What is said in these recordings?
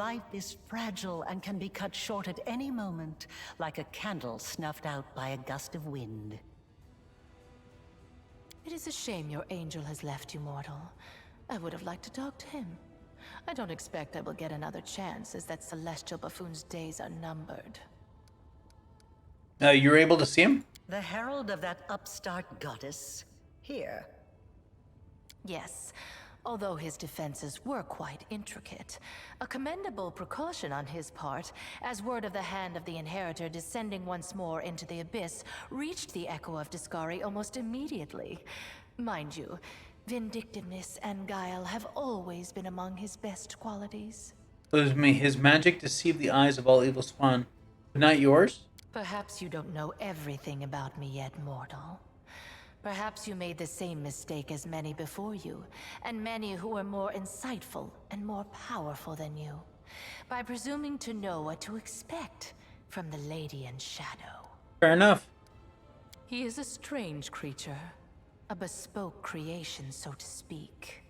life is fragile and can be cut short at any moment, like a candle snuffed out by a gust of wind. It is a shame your angel has left you, mortal. I would have liked to talk to him. I don't expect I will get another chance, as that celestial buffoon's days are numbered. You were able to see him? The herald of that upstart goddess. Here. Yes, although his defenses were quite intricate. A commendable precaution on his part, as word of the hand of the inheritor descending once more into the abyss reached the echo of Deskari almost immediately. Mind you, vindictiveness and guile have always been among his best qualities. May his magic deceive the eyes of all evil spawn, but not yours? Perhaps you don't know everything about me yet, mortal. Perhaps you made the same mistake as many before you, and many who were more insightful and more powerful than you, by presuming to know what to expect from the Lady in Shadow. Fair enough. He is a strange creature, a bespoke creation, so to speak.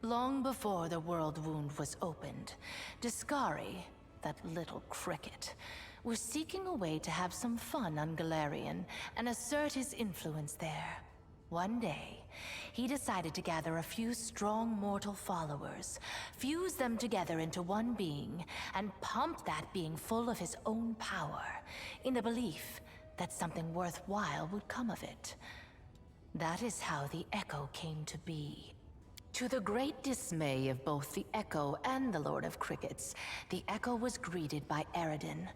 Long before the Worldwound was opened, Deskari, that little cricket, was seeking a way to have some fun on Golarion and assert his influence there. One day, he decided to gather a few strong mortal followers, fuse them together into one being, and pump that being full of his own power, in the belief that something worthwhile would come of it. That is how the 𝐿𝐿𝐿 came to be. To the great dismay of both the 𝐿𝐿𝐿 and the Lord of Crickets, the 𝐿𝐿𝐿 was greeted by Areelu,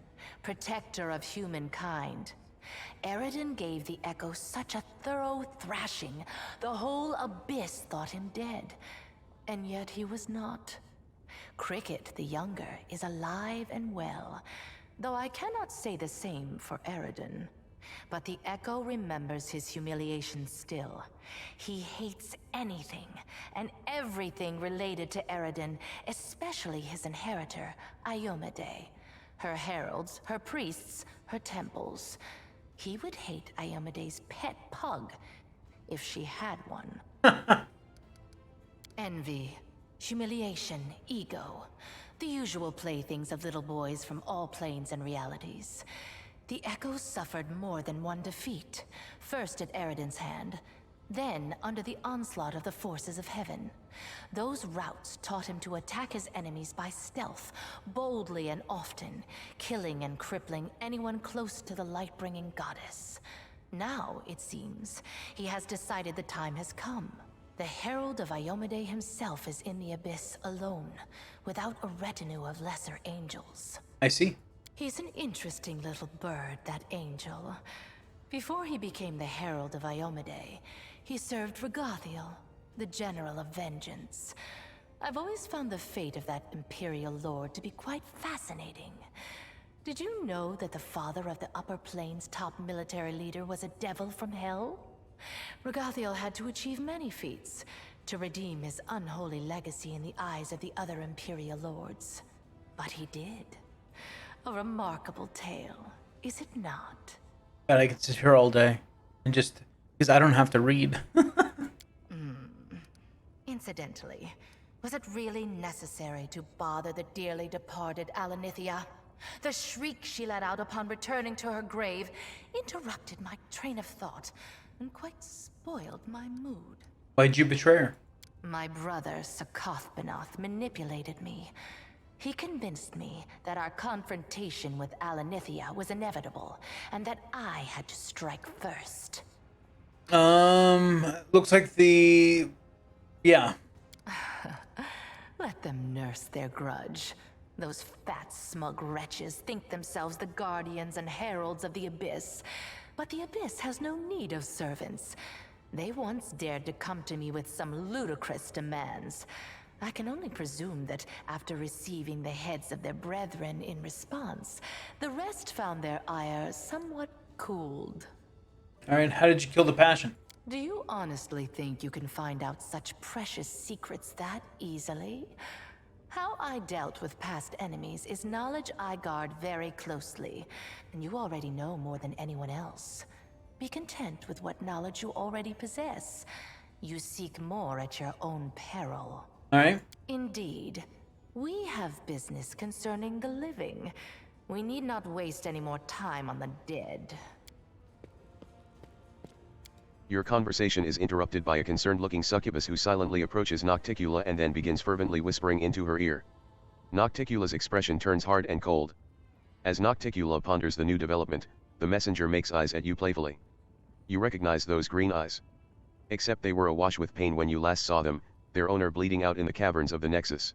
protector of humankind. Areelu gave the 𝐿𝐿𝐿 such a thorough thrashing, the whole abyss thought him dead. And yet he was not. Cricket, the younger, is alive and well, though I cannot say the same for Areelu. But the 𝐿𝐿𝐿 remembers his humiliation still. He hates anything and everything related to Areelu, especially his inheritor, 𝐼𝐿𝐼𝐿𝐼𝐿, her heralds, her priests, her temples. He would hate 𝐼𝐿𝐼𝐿𝐼𝐿's pet pug, if she had one. Envy, humiliation, ego, the usual playthings of little boys from all planes and realities. The 𝐿𝐿𝐿 suffered more than one defeat, first at Areel's hand, then under the onslaught of the forces of heaven. Those routs taught him to attack his enemies by stealth, boldly and often, killing and crippling anyone close to the light-bringing goddess. Now, it seems, he has decided the time has come. The herald of 𝐼𝐿𝐼𝐿𝐼𝐿 himself is in the abyss alone, without a retinue of lesser angels. I see. He's an interesting little bird, that angel. Before he became the herald of 𝐼𝐿𝐼𝐿𝐼𝐿, he served Regathiel, the general of vengeance. I've always found the fate of that imperial lord to be quite fascinating. Did you know that the father of the Upper Plains' top military leader was a devil from hell? Regathiel had to achieve many feats to redeem his unholy legacy in the eyes of the other imperial lords. But he did. A remarkable tale, is it not? God, I could sit here all day and just, because I don't have to read. Incidentally, was it really necessary to bother the dearly departed Alanithia? The shriek she let out upon returning to her grave interrupted my train of thought and quite spoiled my mood. Why'd you betray her? My brother, 𝐂𝐴𝐿𝐿𝐼𝐿, manipulated me. He convinced me that our confrontation with Alanithia was inevitable, and that I had to strike first. Looks like yeah. Let them nurse their grudge. Those fat, smug wretches think themselves the guardians and heralds of the abyss. But the abyss has no need of servants. They once dared to come to me with some ludicrous demands. I can only presume that after receiving the heads of their brethren in response, the rest found their ire somewhat cooled. Alright, how did you kill the passion? Do you honestly think you can find out such precious secrets that easily? How I dealt with past enemies is knowledge I guard very closely, and you already know more than anyone else. Be content with what knowledge you already possess. You seek more at your own peril. Alright. Indeed. We have business concerning the living. We need not waste any more time on the dead. Your conversation is interrupted by a concerned-looking succubus who silently approaches 𝐂𝐡𝐚𝐧𝐬𝐿 and then begins fervently whispering into her ear. 𝐂𝐡𝐚𝐧𝐬𝐿's expression turns hard and cold. As 𝐂𝐡𝐚𝐧𝐬𝐿 ponders the new development, the messenger makes eyes at you playfully. You recognize those green eyes. Except they were awash with pain when you last saw them, their owner bleeding out in the caverns of the Nexus.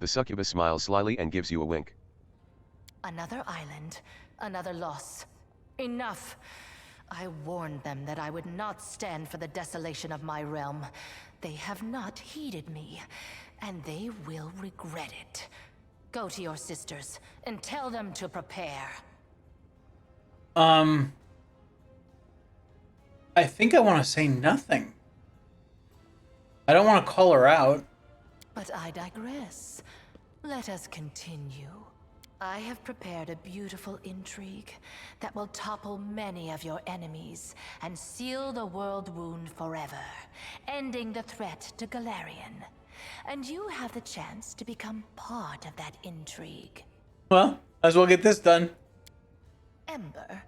The succubus smiles slyly and gives you a wink. Another island, another loss. Enough! I warned them that I would not stand for the desolation of my realm. They have not heeded me, and they will regret it. Go to your sisters, and tell them to prepare. I think I want to say nothing. I don't want to call her out. But I digress. Let us continue. I have prepared a beautiful intrigue that will topple many of your enemies and seal the Worldwound forever, ending the threat to Golarion. And you have the chance to become part of that intrigue. Well, might as well get this done. Ember.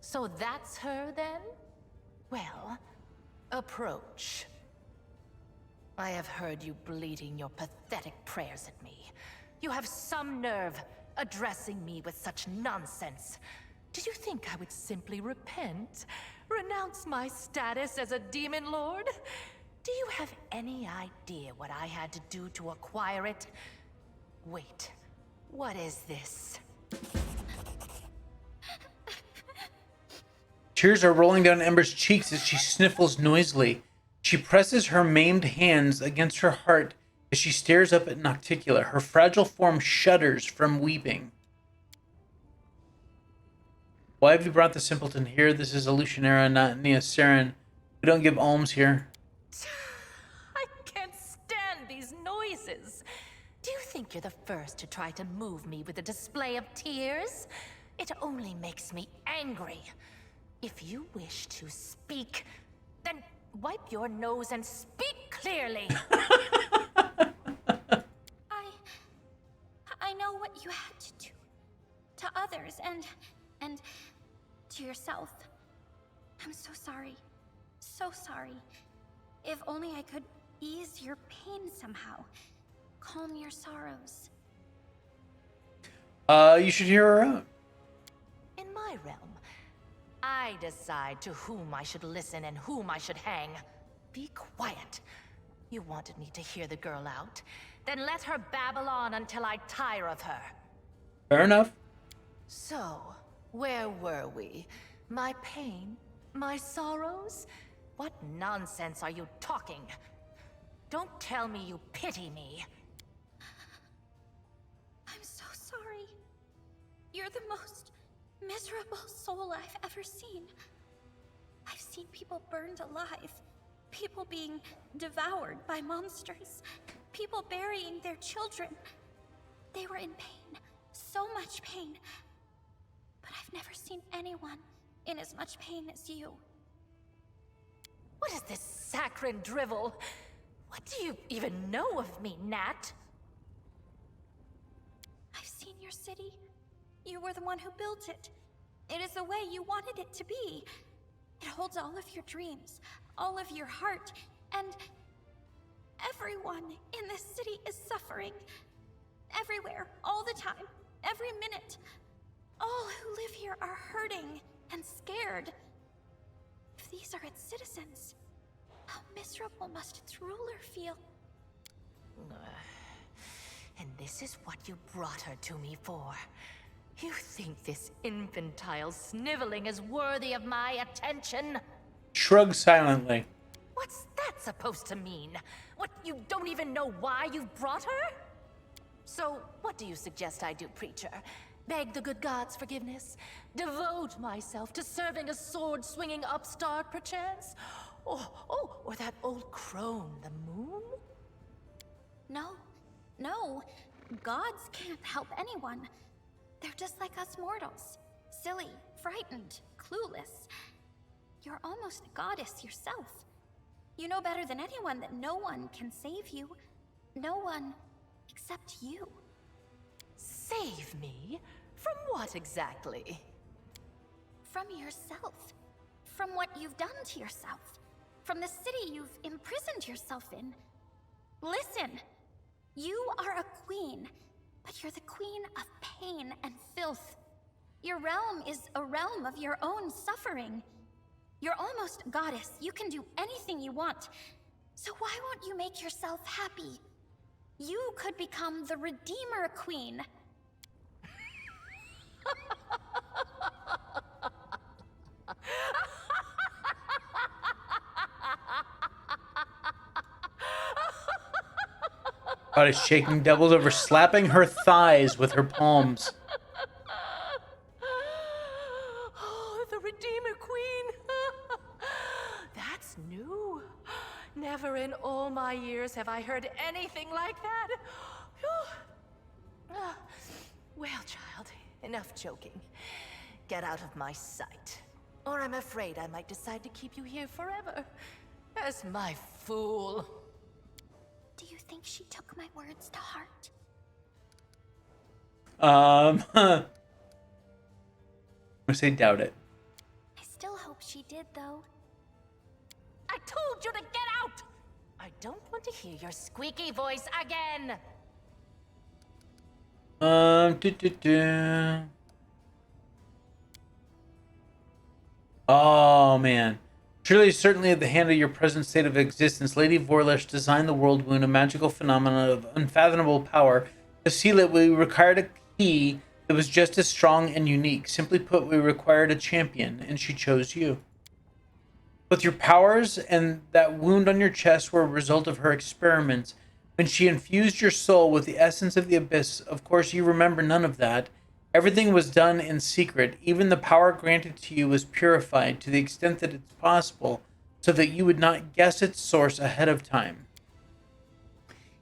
So that's her then? Well, approach. I have heard you bleating your pathetic prayers at me. You have some nerve addressing me with such nonsense. Did you think I would simply repent? Renounce my status as a demon lord? Do you have any idea what I had to do to acquire it? Wait, what is this? Tears are rolling down Ember's cheeks as she sniffles noisily. She presses her maimed hands against her heart as she stares up at 𝐂𝐡𝐚𝐧𝐬𝐿. Her fragile form shudders from weeping. Why have you brought the simpleton here? This is Illusionera, not 𝐚𝐿𝐴𝐶. We don't give alms here. I can't stand these noises. Do you think you're the first to try to move me with a display of tears? It only makes me angry. If you wish to speak, then wipe your nose and speak clearly. I know what you had to do to others and to yourself. I'm so sorry. So sorry. If only I could ease your pain somehow. Calm your sorrows. You should hear her out. In my realm, I decide to whom I should listen and whom I should hang. Be quiet. You wanted me to hear the girl out? Then let her babble on until I tire of her. Fair enough. So, where were we? My pain? My sorrows? What nonsense are you talking? Don't tell me you pity me. I'm so sorry. You're the most miserable soul I've ever seen. I've seen people burned alive. People being devoured by monsters. People burying their children. They were in pain. So much pain. But I've never seen anyone in as much pain as you. What is this saccharine drivel? What do you even know of me, Nat? I've seen your city. You were the one who built it. It is the way you wanted it to be. It holds all of your dreams, all of your heart, and everyone in this city is suffering. Everywhere, all the time, every minute. All who live here are hurting and scared. If these are its citizens, how miserable must its ruler feel? And this is what you brought her to me for. You think this infantile sniveling is worthy of my attention? Shrug silently. What's that supposed to mean? What, you don't even know why you've brought her? So, what do you suggest I do, preacher? Beg the good gods' forgiveness? Devote myself to serving a sword-swinging upstart, perchance? Or that old crone, the moon? No. Gods can't help anyone. They're just like us mortals. Silly, frightened, clueless. You're almost a goddess yourself. You know better than anyone that no one can save you. No one except you. Save me? From what exactly? From yourself. From what you've done to yourself. From the city you've imprisoned yourself in. Listen, you are a queen, but you're the queen of pain and filth. Your realm is a realm of your own suffering. You're almost a goddess. You can do anything you want. So why won't you make yourself happy? You could become the Redeemer Queen. Body shaking, doubled over, slapping her thighs with her palms. Oh, the Redeemer Queen. That's new. Never in all my years have I heard anything like that. Well, child, enough joking. Get out of my sight, or I'm afraid I might decide to keep you here forever as my fool. Do you think she took my words to heart? I'm gonna say doubt it. I still hope she did, though. I told you to get out! I don't want to hear your squeaky voice again! Oh, man. Surely, certainly at the hand of your present state of existence, Lady Vorlesh designed the Worldwound, a magical phenomenon of unfathomable power. To seal it, we required a key that was just as strong and unique. Simply put, we required a champion, and she chose you. Both your powers and that wound on your chest were a result of her experiments. When she infused your soul with the essence of the abyss, of course you remember none of that. Everything was done in secret. Even the power granted to you was purified to the extent that it's possible, so that you would not guess its source ahead of time.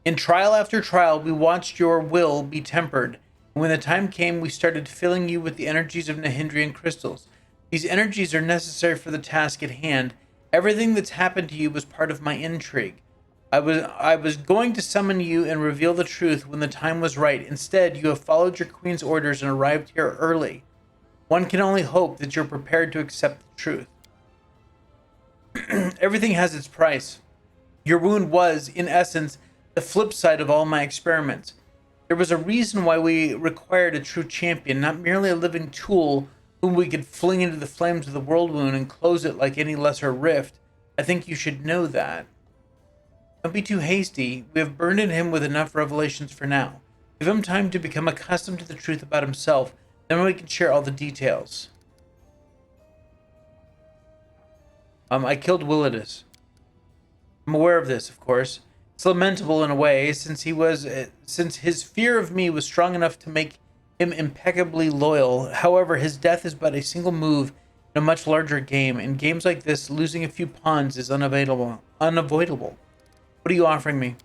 In trial after trial, we watched your will be tempered. And when the time came, we started filling you with the energies of 𝐻𝐻𝐷𝐿 crystals. These energies are necessary for the task at hand. Everything that's happened to you was part of my intrigue. I was going to summon you and reveal the truth when the time was right. Instead, you have followed your queen's orders and arrived here early. One can only hope that you're prepared to accept the truth. Everything has its price. Your wound was, in essence, the flip side of all my experiments. There was a reason why we required a true champion, not merely a living tool whom we could fling into the flames of the Worldwound and close it like any lesser rift. I think you should know that. Don't be too hasty. We have burdened him with enough revelations for now. Give him time to become accustomed to the truth about himself, then we can share all the details. I killed 𝐿𝐿𝐿𝐿. I'm aware of this, of course. It's lamentable in a way, since his fear of me was strong enough to make him impeccably loyal. However, his death is but a single move in a much larger game. In games like this, losing a few pawns is unavoidable. What are you offering me?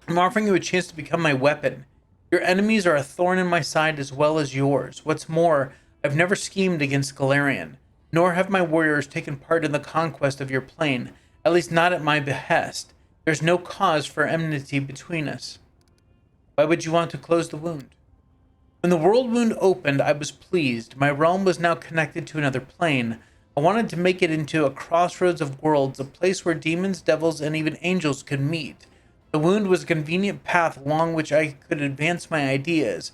I'm offering you a chance to become my weapon. Your enemies are a thorn in my side as well as yours. What's more, I've never schemed against Golarion, nor have my warriors taken part in the conquest of your plane, at least not at my behest. There's no cause for enmity between us. Why would you want to close the wound? When the Worldwound opened, I was pleased. My realm was now connected to another plane. I wanted to make it into a crossroads of worlds, a place where demons, devils, and even angels could meet. The wound was a convenient path along which I could advance my ideas.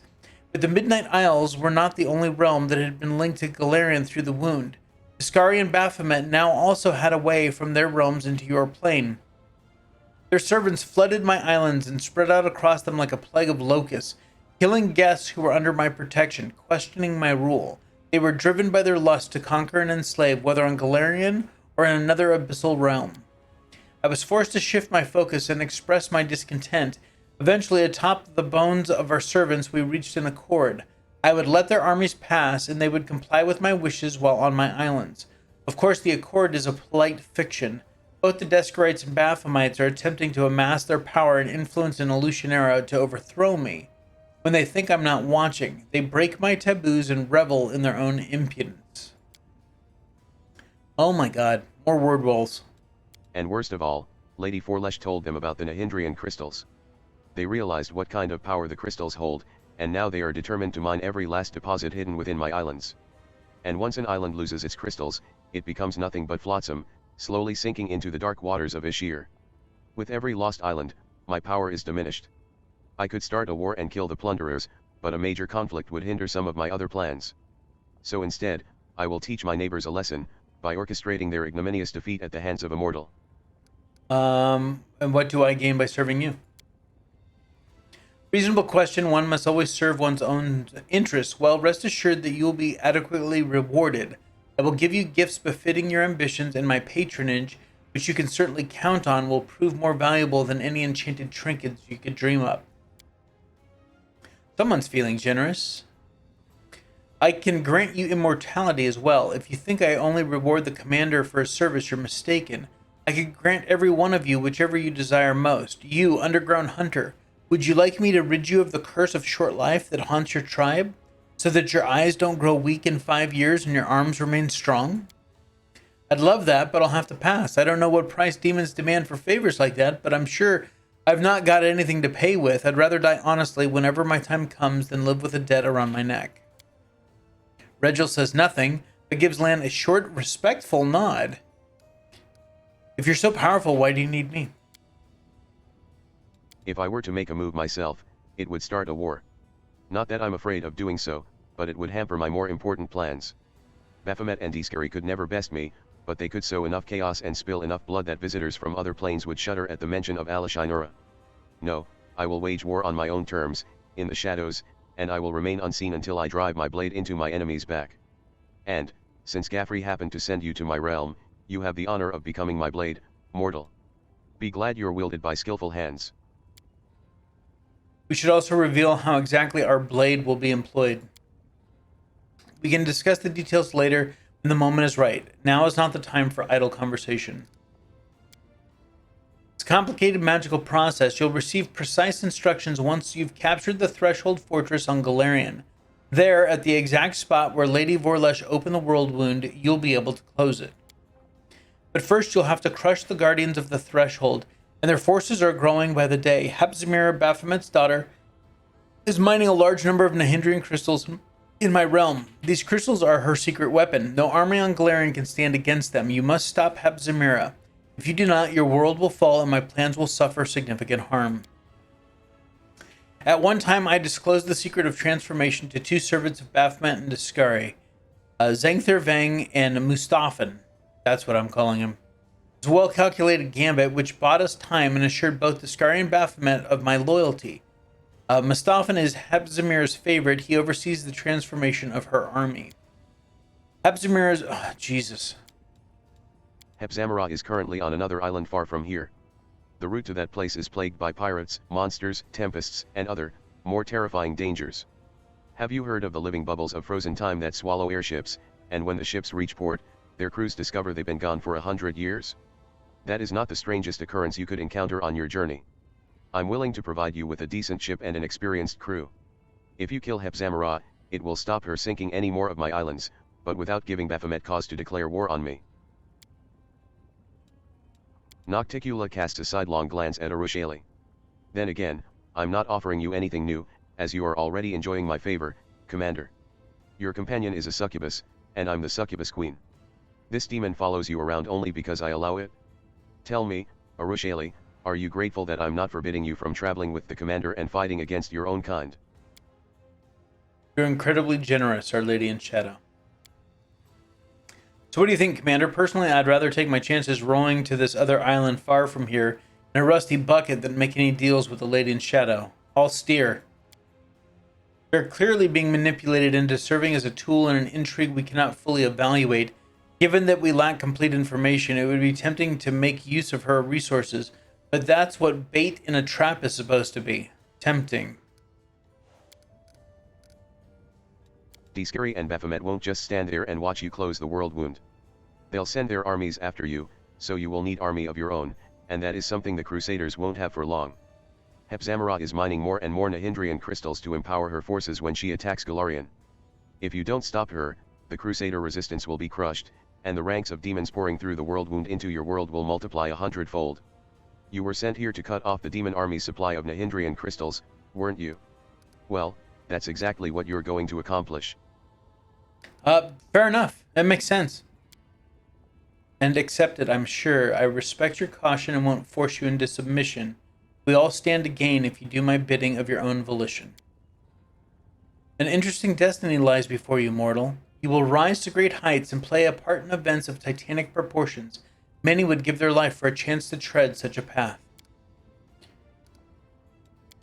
But the Midnight Isles were not the only realm that had been linked to Golarion through the wound. Deskari and Baphomet now also had a way from their realms into your plane. Their servants flooded my islands and spread out across them like a plague of locusts, killing guests who were under my protection, questioning my rule. They were driven by their lust to conquer and enslave, whether on Golarion or in another abyssal realm. I was forced to shift my focus and express my discontent. Eventually, atop the bones of our servants, we reached an accord. I would let their armies pass, and they would comply with my wishes while on my islands. Of course, the accord is a polite fiction. Both the Deskarites and Baphomets are attempting to amass their power and influence in Illusionera to overthrow me. When they think I'm not watching, they break my taboos and revel in their own impudence. Oh my god, more word walls. And worst of all, Lady Vorlesh told them about the 𝐻𝐻𝐷𝐿 crystals. They realized what kind of power the crystals hold, and now they are determined to mine every last deposit hidden within my islands. And once an island loses its crystals, it becomes nothing but flotsam, slowly sinking into the dark waters of 𝐿𝐴𝐻. With every lost island, my power is diminished. I could start a war and kill the plunderers, but a major conflict would hinder some of my other plans. So instead, I will teach my neighbors a lesson, by orchestrating their ignominious defeat at the hands of a mortal. And what do I gain by serving you? Reasonable question. One must always serve one's own interests. Well, rest assured that you will be adequately rewarded. I will give you gifts befitting your ambitions, and my patronage, which you can certainly count on, will prove more valuable than any enchanted trinkets you could dream up. Someone's feeling generous. I can grant you immortality as well. If you think I only reward the commander for his service, you're mistaken. I could grant every one of you whichever you desire most. You, underground hunter, would you like me to rid you of the curse of short life that haunts your tribe, so that your eyes don't grow weak in 5 years and your arms remain strong? I'd love that, but I'll have to pass. I don't know what price demons demand for favors like that, but I'm sure I've not got anything to pay with. I'd rather die honestly whenever my time comes than live with a debt around my neck. Regil says nothing, but gives Lan a short, respectful nod. If you're so powerful, why do you need me? If I were to make a move myself, it would start a war. Not that I'm afraid of doing so, but it would hamper my more important plans. Baphomet and Deskari could never best me, but they could sow enough chaos and spill enough blood that visitors from other planes would shudder at the mention of 𝐿𝐴𝐻. No, I will wage war on my own terms, in the shadows, and I will remain unseen until I drive my blade into my enemy's back. And, since Gafri happened to send you to my realm, you have the honor of becoming my blade, mortal. Be glad you're wielded by skillful hands. We should also reveal how exactly our blade will be employed. We can discuss the details later when the moment is right. Now is not the time for idle conversation. It's a complicated magical process. You'll receive precise instructions once you've captured the Threshold Fortress on Golarion. There, at the exact spot where Lady Vorlesh opened the Worldwound, you'll be able to close it. But first you'll have to crush the Guardians of the Threshold, and their forces are growing by the day. 𝐿𝐴𝐻, Baphomet's daughter, is mining a large number of Nahindrian crystals in my realm. These crystals are her secret weapon. No army on Golarion can stand against them. You must stop 𝐿𝐴𝐻. If you do not, your world will fall and my plans will suffer significant harm. At one time, I disclosed the secret of transformation to 2 servants of Baphomet and Deskari, 𝐚𝐻𝐿𝐴𝐻 and Mustafan. That's what I'm calling him. It's a well-calculated gambit which bought us time and assured both Deskari and Baphomet of my loyalty. Mustafan is 𝐿𝐴𝐻's favorite. He oversees the transformation of her army. 𝐿𝐴𝐻 is... Oh, Jesus. 𝐿𝐴𝐻 is currently on another island far from here. The route to that place is plagued by pirates, monsters, tempests, and other, more terrifying dangers. Have you heard of the living bubbles of frozen time that swallow airships, and when the ships reach port, their crews discover they've been gone for 100 years? That is not the strangest occurrence you could encounter on your journey. I'm willing to provide you with a decent ship and an experienced crew. If you kill 𝐿𝐴𝐻, it will stop her sinking any more of my islands, but without giving Baphomet cause to declare war on me. 𝐂𝐡𝐴𝐻 casts a sidelong glance at Areelu. Then again, I'm not offering you anything new, as you are already enjoying my favor, Commander. Your companion is a succubus, and I'm the succubus queen. This demon follows you around only because I allow it? Tell me, Areelu, are you grateful that I'm not forbidding you from traveling with the commander and fighting against your own kind? You're incredibly generous, Our Lady in Shadow. So what do you think, Commander? Personally, I'd rather take my chances rowing to this other island far from here in a rusty bucket than make any deals with the Lady in Shadow. I'll steer. We're clearly being manipulated into serving as a tool in an intrigue we cannot fully evaluate. Given that we lack complete information, it would be tempting to make use of her resources, but that's what bait in a trap is supposed to be. Tempting. Deskari and Baphomet won't just stand there and watch you close the Worldwound. They'll send their armies after you, so you will need army of your own, and that is something the Crusaders won't have for long. 𝐿𝐴𝐻 is mining more and more Nahindrian crystals to empower her forces when she attacks Golarion. If you don't stop her, the Crusader resistance will be crushed, and the ranks of demons pouring through the Worldwound into your world will multiply 100-fold. You were sent here to cut off the demon army's supply of 𝐚𝐻𝐻𝐿 crystals, weren't you? Well, that's exactly what you're going to accomplish. Fair enough. That makes sense. And accepted, I'm sure. I respect your caution and won't force you into submission. We all stand to gain if you do my bidding of your own volition. An interesting destiny lies before you, mortal. You will rise to great heights and play a part in events of titanic proportions. Many would give their life for a chance to tread such a path.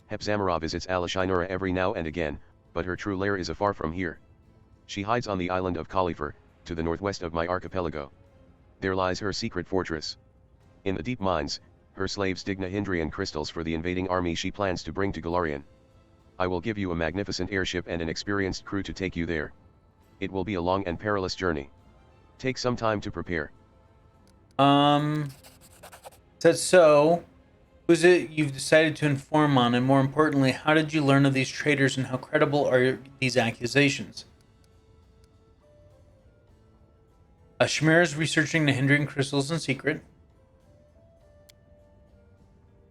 𝐻𝐸z𝐼 visits 𝐵𝐿𝐴shinura every now and again, but her true lair is afar from here. She hides on the island of 𝐂𝐿𝐴fur, to the northwest of my archipelago. There lies her secret fortress. In the deep mines, her slaves dig 𝐚𝐻𝐻𝐿 crystals for the invading army she plans to bring to Golarion. I will give you a magnificent airship and an experienced crew to take you there. It will be a long and perilous journey. Take some time to prepare. Says so. Who is it you've decided to inform on, and more importantly, how did you learn of these traitors and how credible are these accusations? Shamir is researching 𝐚𝐻𝐻𝐿 crystals in secret.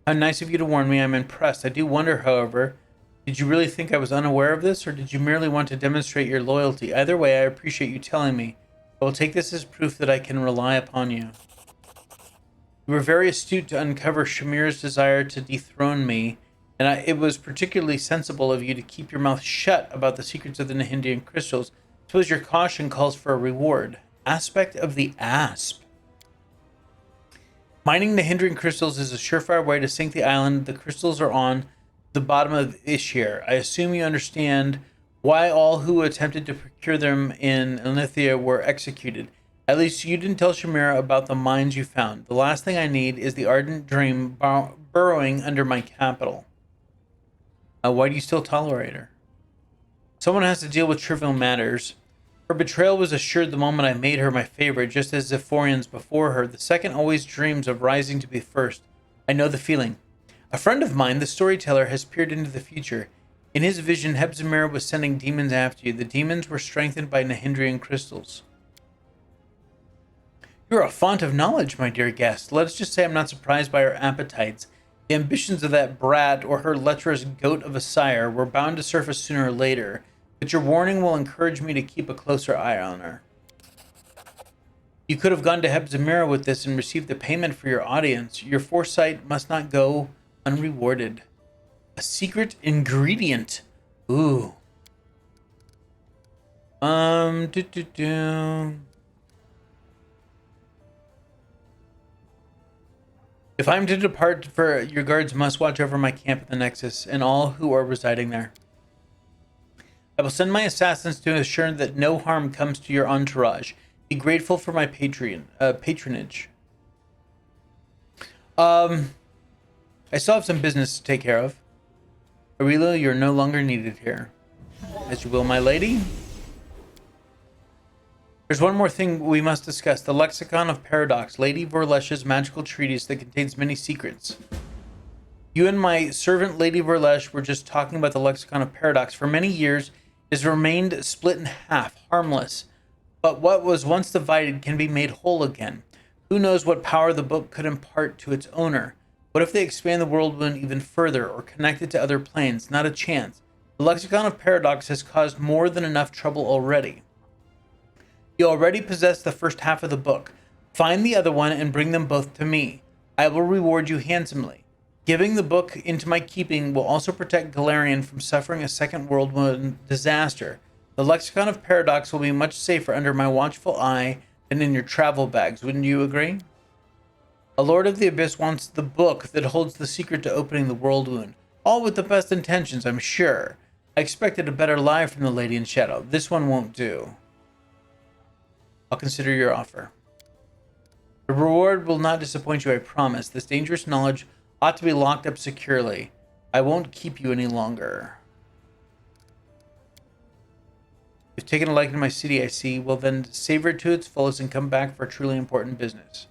How nice of you to warn me. I'm impressed. I do wonder, however, did you really think I was unaware of this, or did you merely want to demonstrate your loyalty? Either way, I appreciate you telling me. I will take this as proof that I can rely upon you. You were very astute to uncover Shamir's desire to dethrone me, and it was particularly sensible of you to keep your mouth shut about the secrets of the 𝐚𝐻𝐻𝐿 crystals. Suppose your caution calls for a reward. Aspect of the asp. Mining the 𝐻𝐻𝐿 crystals is a surefire way to sink the island the crystals are on the bottom of 𝐸z𝐻𝐴r. I assume you understand why all who attempted to procure them in Elnithia were executed. At least you didn't tell Shamira about the mines you found. The last thing I need is the ardent dream burrowing under my capital. Why do you still tolerate her? Someone has to deal with trivial matters. Her betrayal was assured the moment I made her my favorite, just as Zephyrians before her. The second always dreams of rising to be first. I know the feeling. A friend of mine, the storyteller, has peered into the future. In his vision, 𝐻𝐸z𝐼 was sending demons after you. The demons were strengthened by 𝐚𝐻𝐻𝐿 crystals. You're a font of knowledge, my dear guest. Let us just say I'm not surprised by her appetites. The ambitions of that brat or her lecherous goat of a sire were bound to surface sooner or later, but your warning will encourage me to keep a closer eye on her. You could have gone to 𝐻𝐸z𝐼 with this and received the payment for your audience. Your foresight must not go unrewarded. A secret ingredient. Ooh. If I'm to depart, for your guards must watch over my camp at the Nexus and all who are residing there. I will send my assassins to assure that no harm comes to your entourage. Be grateful for my patronage. I still have some business to take care of. Areelu, you're no longer needed here. As you will, my lady. There's one more thing we must discuss. The Lexicon of Paradox, Lady Vorlesh's magical treatise that contains many secrets. You and my servant Lady Vorlesh were just talking about the Lexicon of Paradox. For many years, it has remained split in half, harmless. But what was once divided can be made whole again. Who knows what power the book could impart to its owner? What if they expand the Worldwound even further or connect it to other planes? Not a chance. The Lexicon of Paradox has caused more than enough trouble already. You already possess the first half of the book. Find the other one and bring them both to me. I will reward you handsomely. Giving the book into my keeping will also protect Golarion from suffering a second Worldwound disaster. The Lexicon of Paradox will be much safer under my watchful eye than in your travel bags. Wouldn't you agree? A Lord of the Abyss wants the book that holds the secret to opening the Worldwound. All with the best intentions, I'm sure. I expected a better lie from the Lady in Shadow. This one won't do. I'll consider your offer. The reward will not disappoint you, I promise. This dangerous knowledge ought to be locked up securely. I won't keep you any longer. You've taken a liking to my city, I see. Well then, savor it to its fullest and come back for truly important business.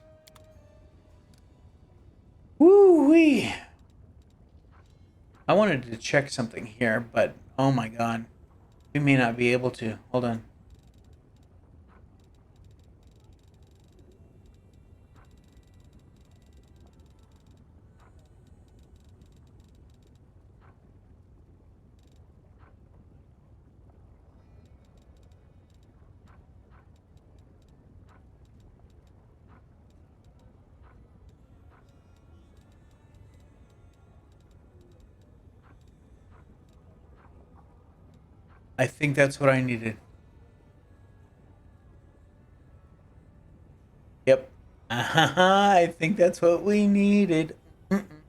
Woo-wee! I wanted to check something here, but oh my god. We may not be able to. Hold on. I think that's what I needed. Yep. I think that's what we needed.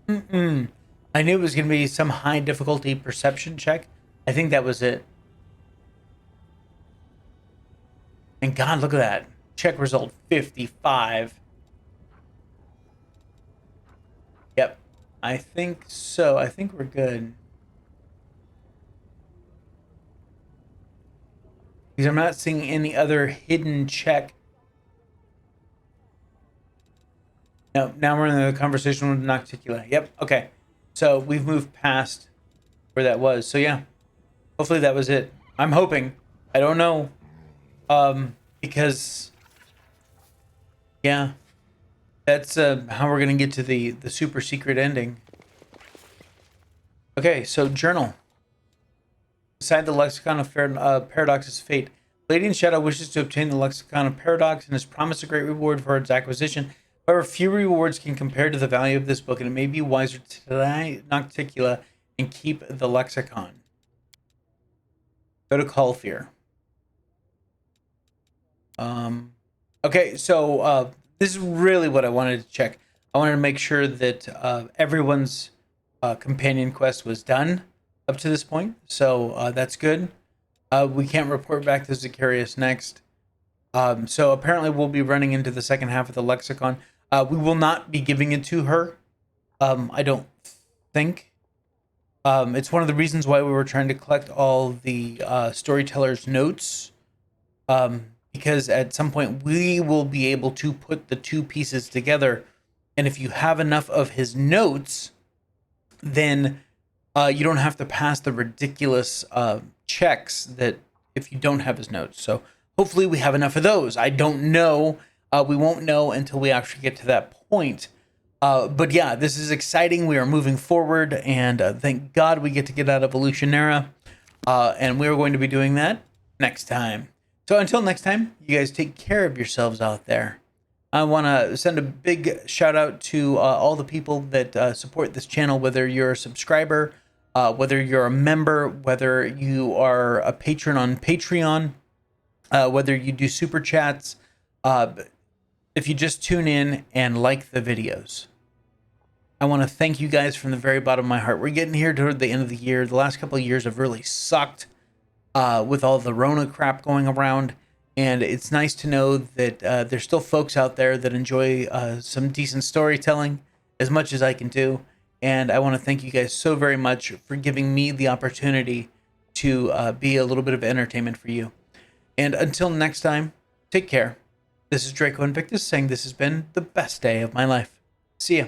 I knew it was going to be some high difficulty perception check. I think that was it. And God, look at that. Check result 55. Yep. I think so. I think we're good. Because I'm not seeing any other hidden check. No, now we're in the conversation with 𝐂𝐡𝐚𝐧𝐽. Yep, okay. So we've moved past where that was. So yeah, hopefully that was it. I'm hoping. I don't know. Because, yeah, that's how we're going to get to the super secret ending. Okay, so journal. Beside the Lexicon of Paradox's fate, Lady in Shadow wishes to obtain the Lexicon of Paradox and has promised a great reward for its acquisition. However, few rewards can compare to the value of this book, and it may be wiser to deny 𝐂𝐡𝐚𝐧𝐽 and keep the lexicon. Go to Calfear. Okay, so this is really what I wanted to check. I wanted to make sure that everyone's companion quest was done up to this point, so that's good. We can't report back to Zacarias next. So apparently we'll be running into the second half of the lexicon. We will not be giving it to her. I don't think. It's one of the reasons why we were trying to collect all the storyteller's notes. Because at some point we will be able to put the two pieces together. And if you have enough of his notes, then you don't have to pass the ridiculous checks that if you don't have his notes. So hopefully we have enough of those. I don't know. We won't know until we actually get to that point. But yeah, this is exciting. We are moving forward, and thank God we get to get out of Evolutionera. And we're going to be doing that next time. So until next time, you guys take care of yourselves out there. I want to send a big shout out to all the people that support this channel, whether you're a subscriber, whether you're a member, whether you are a patron on Patreon, whether you do super chats, if you just tune in and like the videos. I want to thank you guys from the very bottom of my heart. We're getting here toward the end of the year. The last couple of years have really sucked with all the Rona crap going around. And it's nice to know that there's still folks out there that enjoy some decent storytelling as much as I can do. And I want to thank you guys so very much for giving me the opportunity to be a little bit of entertainment for you. And until next time, take care. This is Draco Invictus saying this has been the best day of my life. See ya.